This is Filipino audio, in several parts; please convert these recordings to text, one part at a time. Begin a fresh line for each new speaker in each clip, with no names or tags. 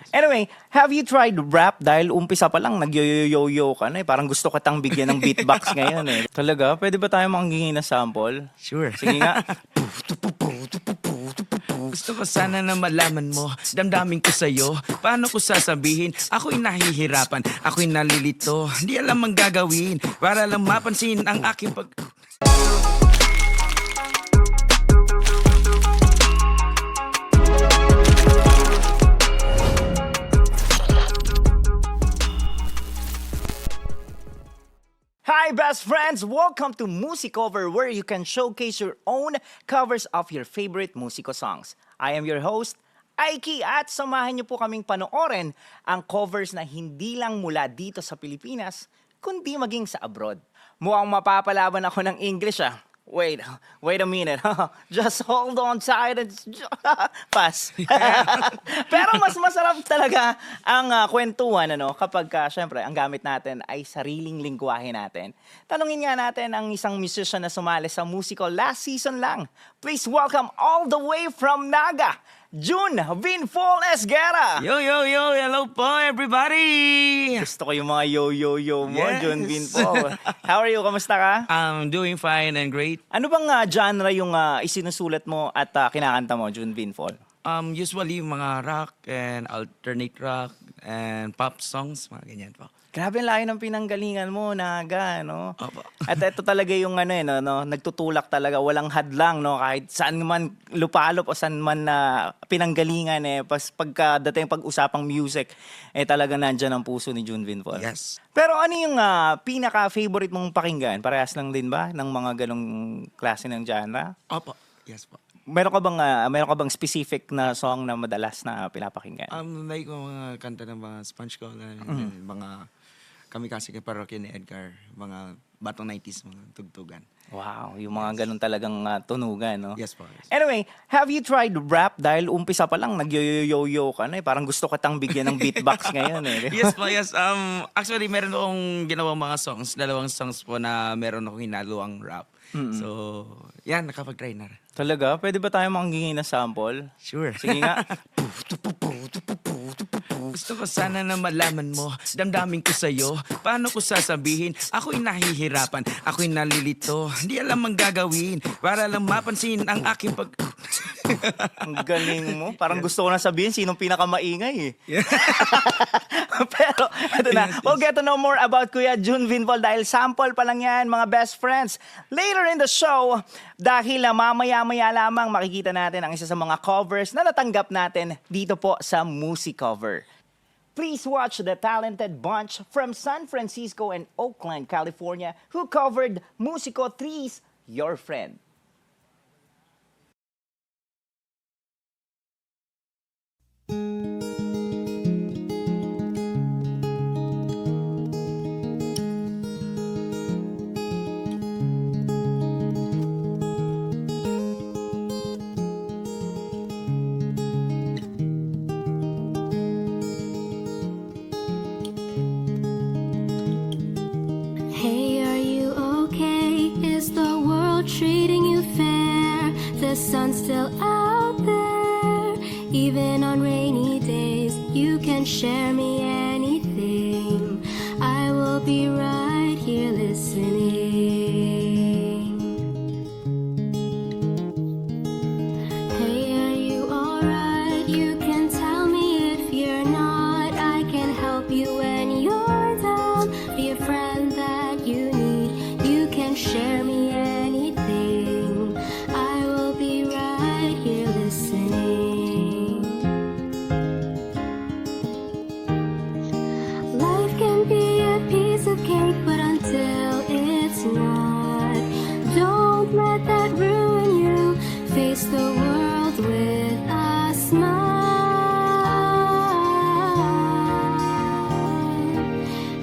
Anyway, have you tried rap? Dahil umpisa pa lang, nag-yo-yo-yo ka na eh. Parang gusto kitang bigyan ng beatbox ngayon eh. Talaga? Pwede ba tayo manghingi ng sample?
Sure.
Sige nga.
Gusto ko sana na malaman mo, damdamin ko sa'yo. Paano ko sasabihin? Ako'y nahihirapan, ako'y nalilito. Di alam ang gagawin para lang mapansin ang aking pag...
Hi best friends! Welcome to Musicover, where you can showcase your own covers of your favorite musiko songs. I am your host, Aiki, at samahan niyo po kaming panoorin ang covers na hindi lang mula dito sa Pilipinas, kundi maging sa abroad. Mukhang mapapalaban ako ng English ah. Wait a minute. Just hold on tight and pass. Pero mas masarap talaga ang kwentuhan kapag syempre ang gamit natin ay sariling lingwahe natin. Tanungin nga natin ang isang musician na sumali sa musical last season lang. Please welcome all the way from Naga, Jun Vinfol Esguerra.
Yo, hello po everybody!
Gusto ko yung mga yo-yo-yo mo,
Yes.
Jun Vinfol. How are you? Kamusta ka?
I'm doing fine and great.
Ano bang genre yung isinusulat mo at kinakanta mo, Jun Vinfol?
Usually mga rock and alternate rock and pop songs, mga ganyan po.
Grabe ang layo ng pinanggalingan mo, Naga, no?
Opo.
At ito talaga yung nagtutulak talaga, walang hadlang, no? Kahit saan man lupalop o saan man na pinanggalingan, pagkadating pag-usapang music, talaga nandyan ang puso ni Jun Vinfol.
Yes.
Pero ano yung pinaka-favorite mong pakinggan? Parehas lang din ba ng mga ganong klase ng genre?
Opo. Yes po.
Meron ka bang specific na song na madalas na pinapakinggan?
Like mga kanta ng mga SpongeCola, mga Kamikasi kay Parokya ni Edgar, mga batang 90s, mga tugtugan.
Wow, yung mga ganun talagang tunugan, no?
Yes po. Yes.
Anyway, have you tried rap? Dahil umpisa pa lang, nag-yo-yo-yo ka na eh. Parang gusto kitang bigyan ng beatbox ngayon eh.
Yes po, yes. Actually, meron akong ginawang mga songs. 2 songs po na meron akong hinaluang rap. So, yan, nakapag-try na.
Talaga? Pwede ba tayo manghingi ng sample?
Sure.
Sige nga.
Gusto ko sana na malaman mo, damdamin ko sa'yo. Paano ko sasabihin? Ako'y nahihirapan, ako'y nalilito. Di alam ang gagawin para lang mapansin ang aking pag...
Ang galing mo. Parang gusto ko na sabihin sinong pinakamaingay eh. Pero, ito na. We'll get to know more about Kuya Jun Vinfol dahil sample pa lang yan, mga best friends. Later in the show, dahil mamaya-maya lamang makikita natin ang isa sa mga covers na natanggap natin dito po sa Musicover. Please watch the talented bunch from San Francisco and Oakland, California, who covered Musico 3's Your Friend.
Hey, are you okay? Is the world treating you fair? The sun's still out there. Even on rainy days, you can share me anything. I will be right here listening. Hey, are you alright? You can tell me if you're not. I can help you when you're down. Be a friend that you need. You can share me anything. I will be right here listening. Life can be a piece of cake, but until it's not, don't let that ruin you. Face the world with a smile.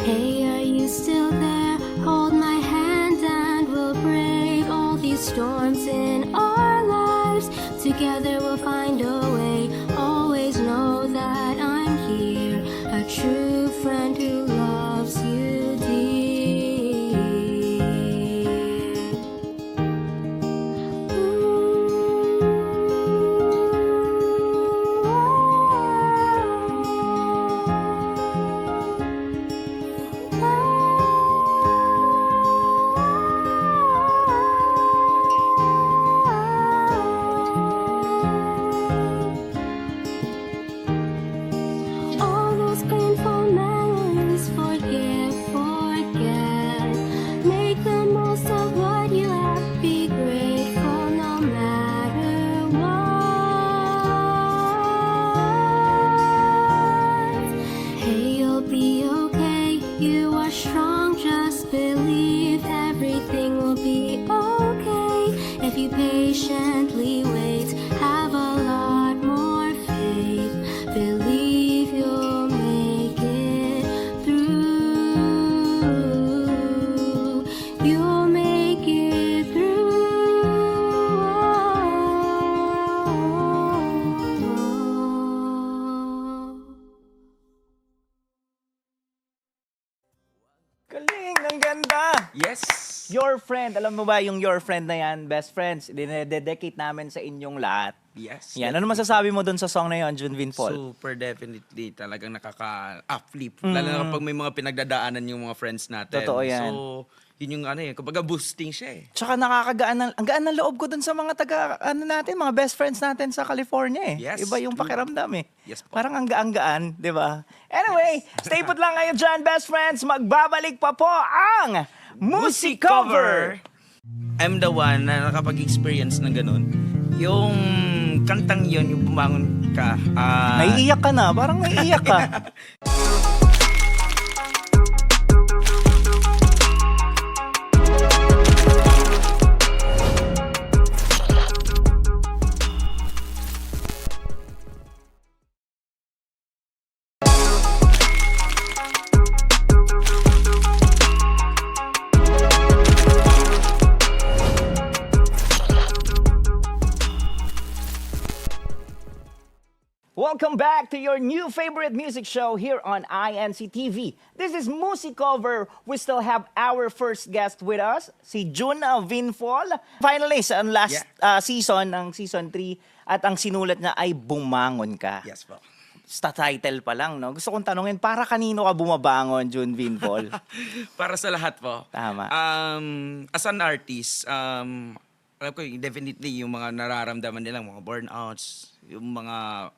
Hey, are you still there? Hold my hand and we'll brave all these storms in our lives. Together we'll find a way. Always know that I'm here, a true friend who loves you dear. Ooh. painful memories. Forgive, forget. Make the most of what you have. Be grateful no matter what. Hey, you'll be okay. You are strong. Just believe everything will be okay. If you patiently wait, have a lot more faith. Believe you'll make it through. You'll make it through.
Galing, ang ganda!
Yes!
Your friend, alam mo ba yung your friend na yan, best friends, dinededicate namin sa inyong lahat.
Yes.
Yan, ano masasabi mo dun sa song na yon, Junvin Paul?
Super definitely talagang nakaka-uplift. Lalo na kapag may mga pinagdadaanan yung mga friends natin.
Totoo yan.
So, yun yung kumbaga boosting siya eh.
Tsaka nakakagaan, ang gaan ng loob ko dun sa mga natin, mga best friends natin sa California eh.
Yes,
Iba yung
true.
pakiramdam eh.
Yes po.
Parang ang gaan-gaan, di ba? Anyway, stay put lang kayo dyan, best friends. Magbabalik pa po ang Music Cover!
I'm the one na nakapag-experience ng ganun. Yung kantang yon yung bumangon ka.
Naiiyak ka na, parang naiiyak ka. Welcome back to your new favorite music show here on INC TV. This is Music Cover. We still have our first guest with us, si Jun Vinfol. Finally, sa last season, ng season 3, at ang sinulat niya ay Bumangon Ka.
Yes po.
Sa title pa lang, no? Gusto kong tanungin, para kanino ka bumabangon, Jun Vinfol?
Para sa lahat po.
Tama.
As an artist, alam ko definitely yung mga nararamdaman nilang mga burnouts, yung mga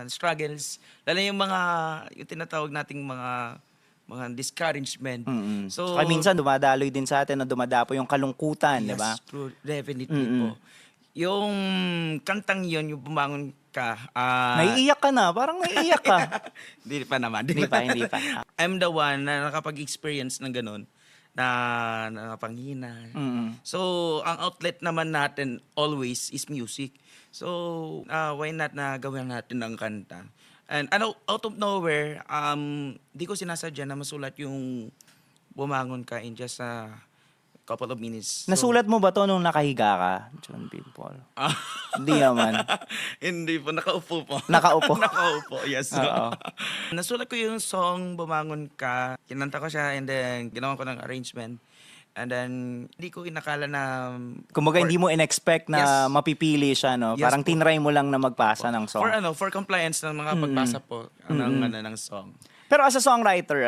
struggles, lalo yung yung tinatawag nating mga discouragement. So,
Saka minsan dumadaloy din sa atin na dumadapo yung kalungkutan, di ba?
yes, true, definitely po. Yung kantang yon yung bumangon ka.
Naiiyak ka na, parang naiiyak ka.
Hindi pa naman.
Hindi pa.
I'm the one na nakapag-experience ng ganun, na napanghina. So, ang outlet naman natin always is music. So, why not na gawin natin ng kanta? And out of nowhere, di ko sinasadya na masulat yung bumangon ka in just a couple of minutes. So,
Nasulat mo ba to nung nakahiga ka, Jun Vinfol? Hindi naman.
Hindi po, nakaupo po.
Nakaupo.
Nakaupo, yes.
Oo.
Nasulat ko yung song Bumangon Ka. Kinanta ko siya and then ginawa ko ng arrangement. And then, hindi ko inakala na...
Kumbaga, hindi mo in-expect na
Yes.
mapipili siya, no?
Yes
Parang
po.
tinry mo lang na magpasa ng song.
For compliance ng mga pagbasa po ng song.
Pero as a songwriter,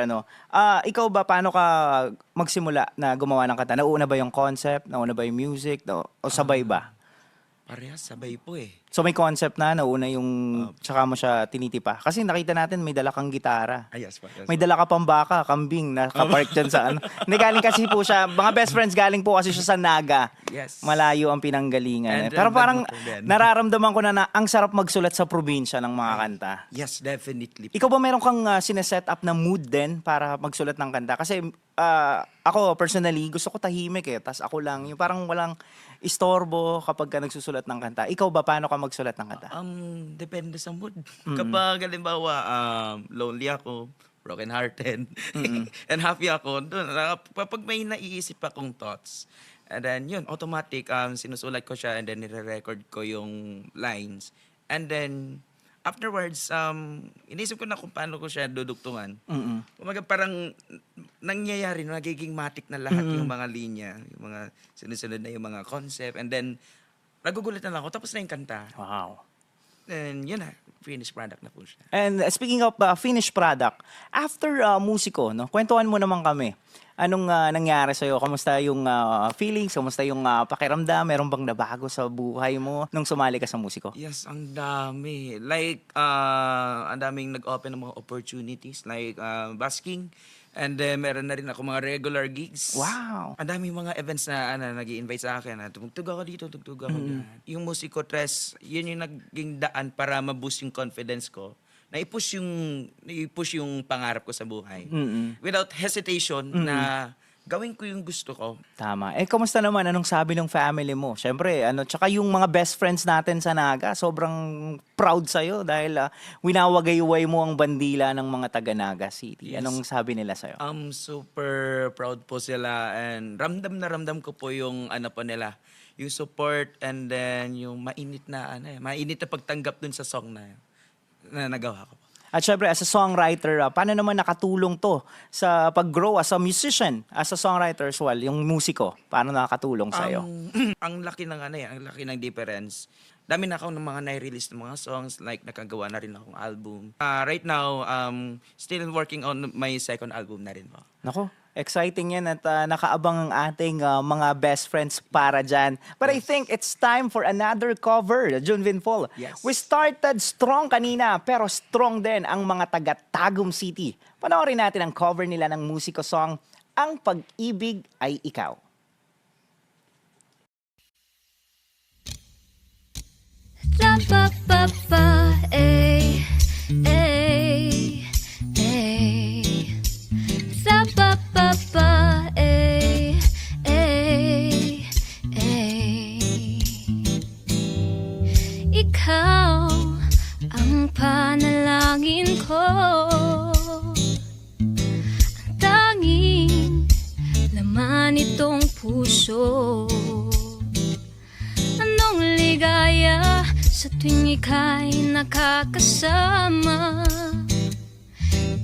ikaw ba, paano ka magsimula na gumawa ng kanta? Nauna ba yung concept? Nauna ba yung music? O sabay ba?
Parehas, sabay po eh.
So may concept na, nauna yung... Tsaka mo siya tinitipa. Kasi nakita natin, may dala kang gitara.
Yes po. Yes,
May
po.
dala ka pang baka, kambing, na kapark dyan sa ano. Hindi, galing kasi po siya, mga best friends galing po kasi siya sa Naga.
Yes.
Malayo ang pinanggalingan.
And
Pero
then,
parang
then po din.
nararamdaman ko na ang sarap magsulat sa probinsya ng mga kanta.
Yes, definitely.
Ikaw ba meron kang sineset up na mood din para magsulat ng kanta? Kasi ako personally, gusto ko tahimik eh. Tas ako lang, yung parang walang istorbo kapag ka nagsusulat ng kanta. Ikaw ba, paano ka magsulat ng kanta?
Depende sa mood. Kapag halimbawa, lonely ako, broken-hearted, and happy ako, doon, kapag may naiisip akong thoughts, and then yun, automatic, sinusulat ko siya and then nire-record ko yung lines. And then, afterwards, inisip ko na kung paano ko siya dudugtungan. Kumaga parang nangyayari, nagiging matik na lahat yung mga linya, yung mga sinusunod na yung mga concept, and then, nagugulat na lang ako, tapos na yung kanta.
Wow.
And yun na, finished product na po siya.
And speaking of finished product, after Musiko, no, kwentuhan mo naman kami. Anong nangyari sa'yo? Kamusta yung feelings? Kamusta yung pakiramdam? Meron bang nabago sa buhay mo nung sumali ka sa musiko?
Yes, ang dami. Like, ang daming nag-open ng mga opportunities like basking. And then, meron na rin ako mga regular gigs.
Wow!
Ang daming mga events na nag-i-invite sa akin. Tumugtog ako dito, tugtog ako dyan. Yung Musiko Tres, yun yung naging daan para ma-boost yung confidence ko. Na-push yung pangarap ko sa buhay. Without hesitation na gawin ko yung gusto ko.
Tama. Kamusta naman? Anong sabi ng family mo? Siyempre, tsaka yung mga best friends natin sa Naga, sobrang proud sa'yo dahil winawagayway mo ang bandila ng mga taga-Naga City.
Yes.
Anong sabi nila sa'yo?
I'm super proud po sila and ramdam na ramdam ko po yung po nila. Yung support and then yung mainit na pagtanggap dun sa song na nagawa ko.
At syempre, as a songwriter, paano naman nakatulong to sa pag-grow as a musician, as a songwriter as well, yung musiko? Paano nakatulong sa'yo?
Ang laki ng ang laki ng difference. Dami na ako ng mga na-release ng mga songs, like nakagawa na rin akong album. Right now, still working on my second album na rin po.
Nako, exciting yan at nakaabang ang ating mga best friends para dyan. But I think it's time for another cover, Junvin Paul.
Yes.
We started strong kanina, pero strong din ang mga taga-Tagum City. Panoorin natin ang cover nila ng musiko song, Ang Pag-ibig ay Ikaw.
Ra-pa-pa-pa, eh, eh, eh. Ra-pa-pa-pa, eh, eh, eh. Ikaw ang panalangin ko, ang tanging laman itong puso. Anong ligaya sa tuwing ika'y nakakasama,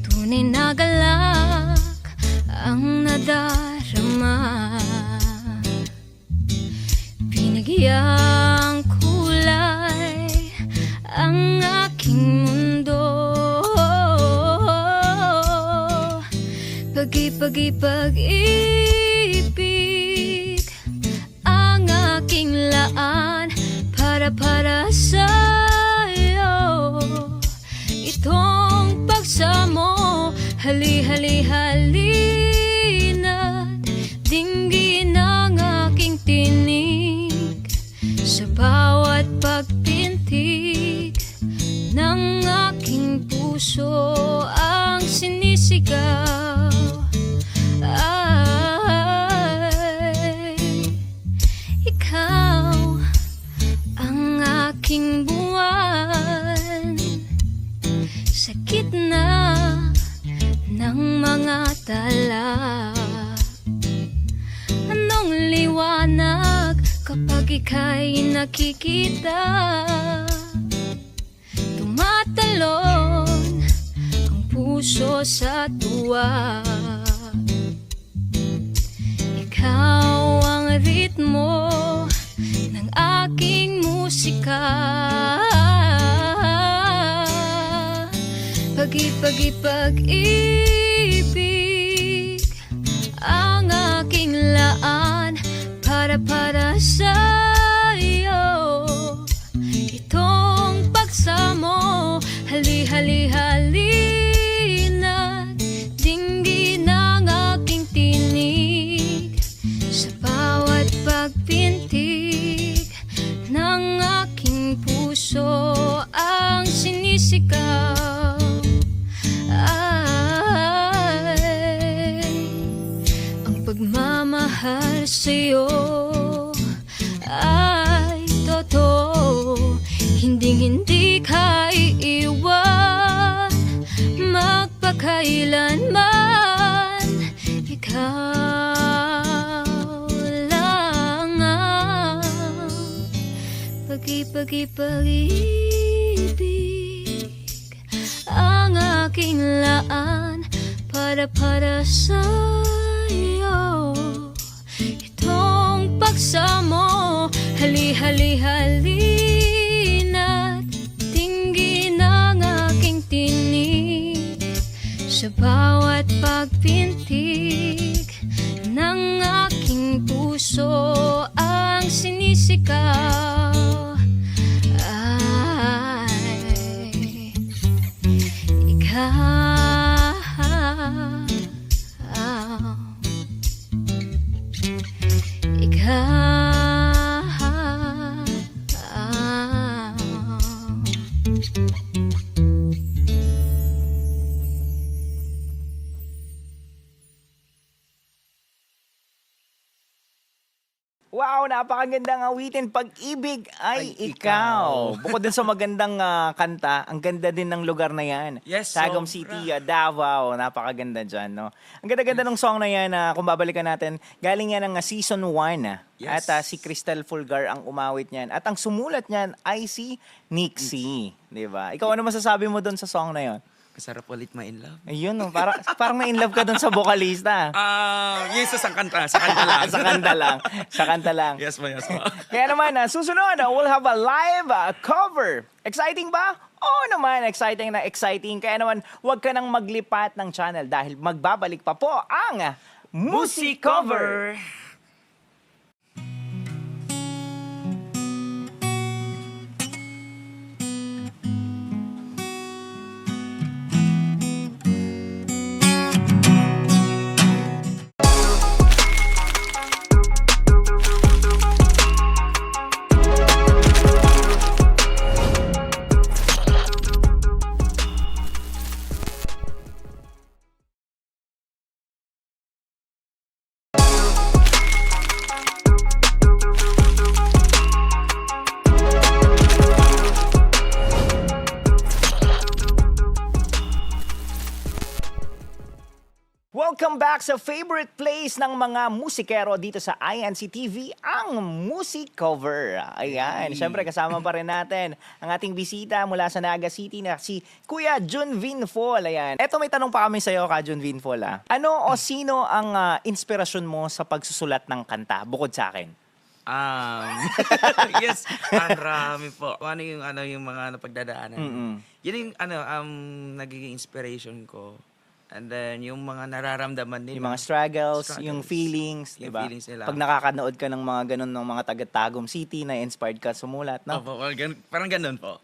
tunay na galak ang nadarama. Binigyang kulay ang aking mundo, pag-ibig ang aking laan para sa'yo. Itong pagsamo, hali-hali-halina't dinggin ang aking tinig sa bawat pagpintig ng aking puso ang sinisigaw. Ay, ikaw ang aking buwan sa gitna ng mga tala. Anong liwanag kapag ika'y nakikita? Tumatalon ang puso sa tuwa. Ikaw ang ritmo ng aking musika, pag-ibig ang aking laan para sa'yo. Itong pagsamo, hali-hali-halina't dinggin ang aking tinig sa bawat pagpintig ng aking puso ang sinisigaw. Ay, ang pagmamahal sa'yo ay totoo, hinding-hindi ka iiwan magpakailanman. Ikaw lang ang pag-ibig ang aking laan para sa'yo. Itong pagsamo, hali-hali-halina't dinggin ang aking tinig sa bawat pagpintig aking puso ang sinisigaw ay ikaw.
Wow, napakagandang awitin. Pag-ibig ay ikaw. Bukod din sa magandang kanta, ang ganda din ng lugar na yan.
Yes,
Tagum
sobra.
City, Davao. Napakaganda dyan, no? Ang ganda-ganda ng song na yan, kung babalikan natin, galing yan ng season 1.
Yes.
At si Cristel Fulgar ang umawit niyan. At ang sumulat niyan ay si Nixie. Di ba? Ikaw, ano masasabi mo doon sa song na yon?
Masarap ulit ma-in love.
Ayun, no? Parang na-in love ka doon sa vocalista.
Yes, sa kanta. Sa kanta lang.
Sa kanta lang. Sa kanta lang.
Yes po, yes po.
Kaya naman, susunod, we'll have a live cover. Exciting ba? Oo naman, exciting na exciting. Kaya naman, huwag ka nang maglipat ng channel dahil magbabalik pa po ang Music Cover. Welcome back sa favorite place ng mga musikero dito sa INC TV, ang Music Cover. Ayan, syempre kasama pa rin natin ang ating bisita mula sa Naga City na si Kuya Jun Vinfol. Ayan. Eto, may tanong pa kami sa iyo, Ka Jun Vinfol. Ano o sino ang inspirasyon mo sa pagsusulat ng kanta bukod sa akin?
Yes, marami po. Ano yung mga napagdadaanan. Yun yung nagiging inspiration ko. And then, yung mga nararamdaman nila.
Yung mga struggles, yung feelings,
yung
di ba?
feelings nila.
Pag nakakanood ka ng mga ganun ng mga taga-Tagum City na inspired ka sumulat, no?
Opo, parang ganun po.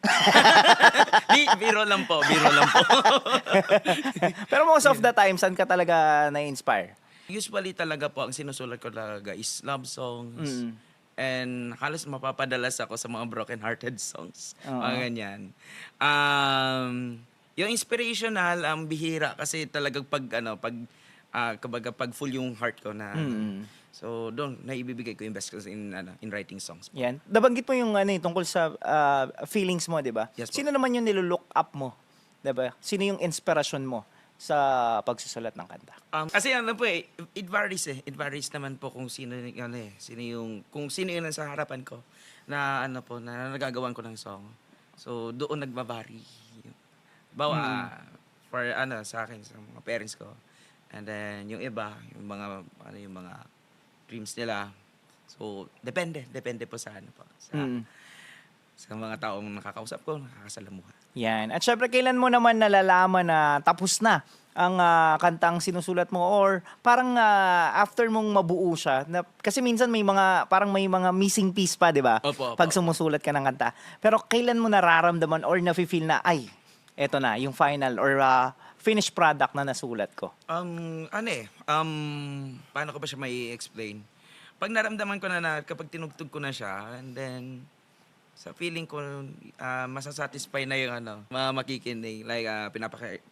Biro lang po, biro lang po.
Pero most of the time, saan ka talaga na-inspire?
Usually talaga po, ang sinusulat ko talaga is love songs. And halos mapapadalas ako sa mga broken-hearted songs. Mga ganyan. Yung inspirational, bihira kasi talagang pag full yung heart ko na. So doon naibibigay ko yung best ko in writing songs.
Yan. Nabanggit mo yung tungkol sa feelings mo, 'di ba?
Yes, po.
Sino naman yung nilook up mo? 'Di ba? Sino yung inspirasyon mo sa pagsusulat ng kanta?
Kasi it varies eh. It varies naman po kung sino kung sino yung nasa harapan ko na na nagagawan ko ng song. So doon nagbabari. Bawa sa akin sa mga parents ko. And then yung iba, yung mga dreams nila. So depende po sa sa mga taong nakakausap ko, nakakasalamuha.
Yan. At syempre, kailan mo naman nalalaman na tapos na ang kantang sinusulat mo or parang after mong mabuo siya, kasi minsan may mga missing piece pa, di ba?
Opo.
Pag sumusulat ka ng kanta. Pero kailan mo nararamdaman or nafe-feel na, ay, eto na, yung final or finished product na nasulat ko?
Paano ko ba siya may explain? Pag naramdaman ko na kapag tinugtog ko na siya, and then sa feeling ko masasatisfy na yung makikinig. Like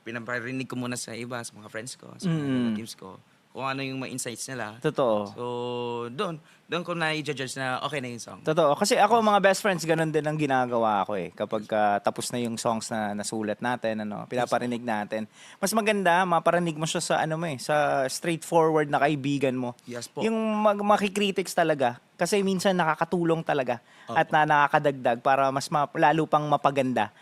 pinaparinig ko muna sa iba, sa mga friends ko, sa mga relatives ko, kung ano yung mga insights nila.
Totoo.
So doon ko na i-judge na okay na yung song.
Totoo. Kasi ako, mga best friends, ganun din ang ginagawa ko eh. Kapag tapos na yung songs na nasulat natin, pinaparinig natin. Mas maganda, maparinig mo siya sa sa straightforward na kaibigan mo.
Yes po.
Yung makikritics talaga. Kasi minsan nakakatulong talaga.
Opo.
At nakakadagdag para mas lalo pang mapaganda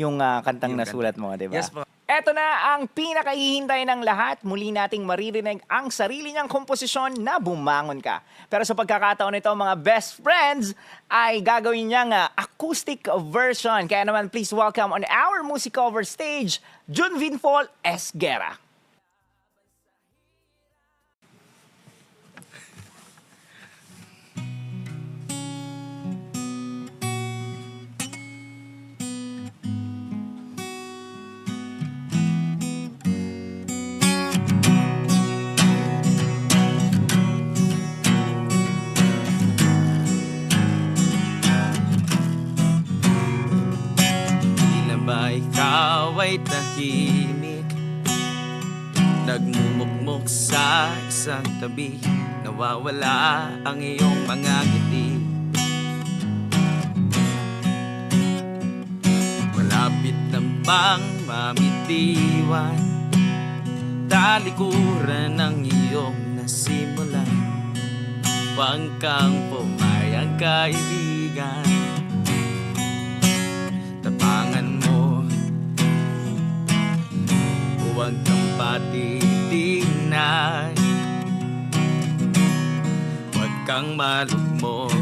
yung kantang
Yung
nasulat
kanta.
mo, di ba?
Yes po.
Eto na ang pinakahihintay ng lahat. Muli nating maririnig ang sarili niyang komposisyon na Bumangon Ka. Pero sa pagkakataon nito, mga best friends, ay gagawin niyang acoustic version. Kaya naman, please welcome on our music cover stage, Jun Vinfol Esguera.
tahimik, nagmumukmok sa isang tabi, nawawala ang iyong mga ngiti. Malapit ng bang mamitiwan, talikuran ng iyong nasimulan. Huwag kang pumayang kaibigan, tapangan mo, huwag kang patitingnan, huwag kang malugmok.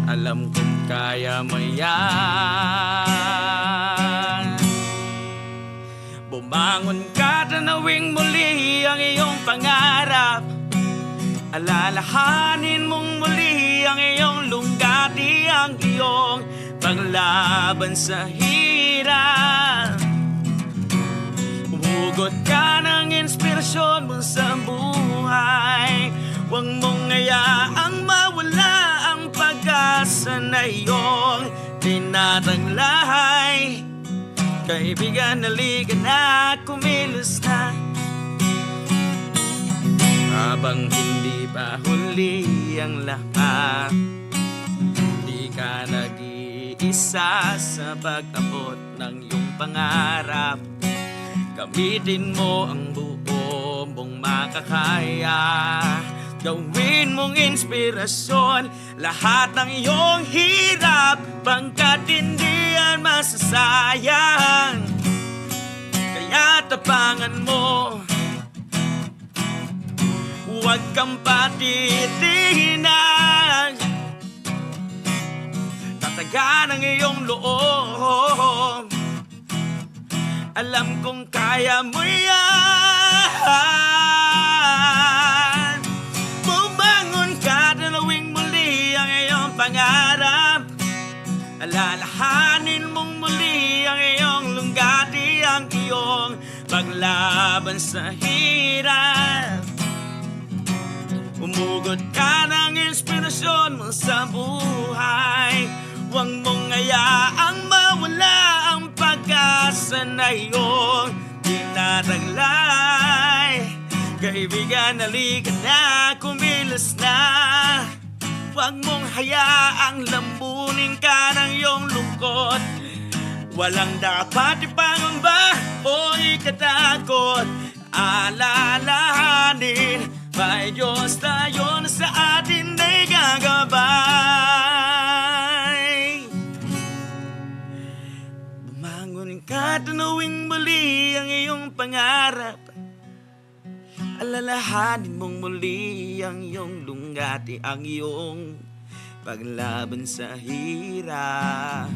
Alam kong kaya mo yan. Bumangon ka, tanawing muli ang iyong pangarap, alalahanin mong muli ang iyong lunggati, ang iyong paglaban sa hirap. Umugot ka ng inspirasyon mo sa buhay, huwag mong hayaang mawala ang pag-asa na iyong tinataglay. Kaibigan, halika na, kumilos na, habang hindi pa huli ang lahat. Di ka nag-iisa sa pag-abot ng iyong pangarap. Gamitin mo ang buo mong makakaya, gawin mong inspirasyon lahat ng iyong hirap, bangkat hindi yan masasayang. Kaya tapangan mo, huwag kang patitinag, tatagan ang iyong loob. Alam kong kaya mo yan. Bumangon ka, dalawing muli ang iyong pangarap, alalahanin mong muli ang iyong lunggati, ang iyong paglaban sa hirap. Umugot ka ng inspirasyon mo sa buhay, huwag mong hayaang mawala ang pag-asa na iyong tinataglay. Kaibigan, halika na, kumilos na, huwag mong hayaang lambunin ka ng iyong lungkot. Walang dapat ipangamba o ikatakot, alalahanin, may Diyos tayo na sa atin ay gagabay. Bumangon ka, tanawing muli ang iyong pangarap, alalahanin mong muli ang iyong lunggati, ang iyong paglaban sa hirap.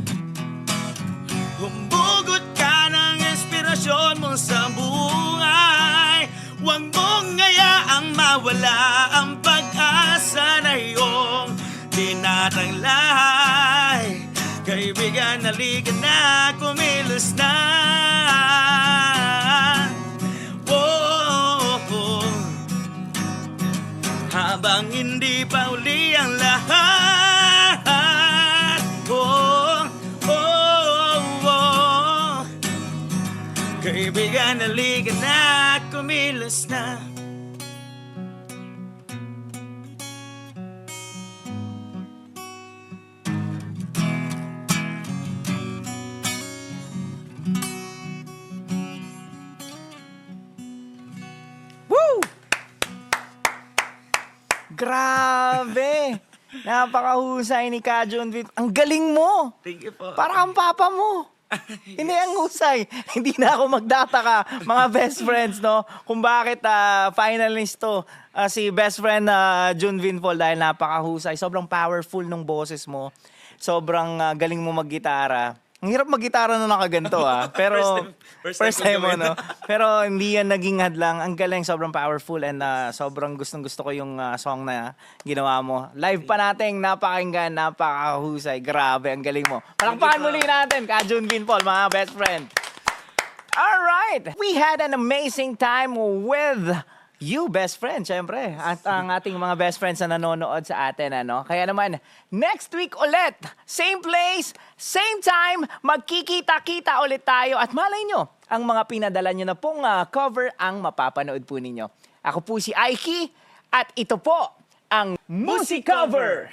Humugot ka ng inspirasyon mo sa buhay, huwag mong hayaang mawala ang pag-asa na iyong tinataglay. Kaibigan, halika na, kumilos na. Oh. Habang hindi pa uli ang lahat. Kaibigan, halika na, kumilos na.
Woo! Grabe! Napakahusay ni Ka Junvin. Ang galing mo!
Thank you po.
Para kang papa mo. Hindi ang husay. Hindi na ako magtataka, mga best friends, no? Kung bakit finalist to si best friend Junvin Paul, dahil napakahusay. Sobrang powerful ng boses mo. Sobrang galing mo maggitara. Ang hirap maggitara na nakaganto, pero first time mo, no? Pero hindi yan naging hadlang. Ang galing, sobrang powerful, and sobrang gustong-gusto ko yung song na ginawa mo. Live pa natin, napakinggan, napakahusay. Grabe, ang galing mo. Palakpakan muli natin, Ka Junvin Paul, mga best friend. All right, we had an amazing time with You, best friend, syempre. At ang ating mga best friends na nanonood sa atin, ano? Kaya naman, next week ulit, same place, same time, magkikita-kita ulit tayo. At malay nyo, ang mga pinadala nyo na pong cover ang mapapanood po ninyo. Ako po si Aiki, at ito po ang Music Cover!